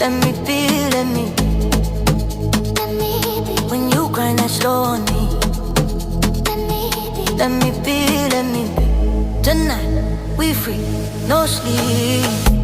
Let me be, let me be. When you grind that slow on me, let me be, let me be. Tonight, we free, no sleep.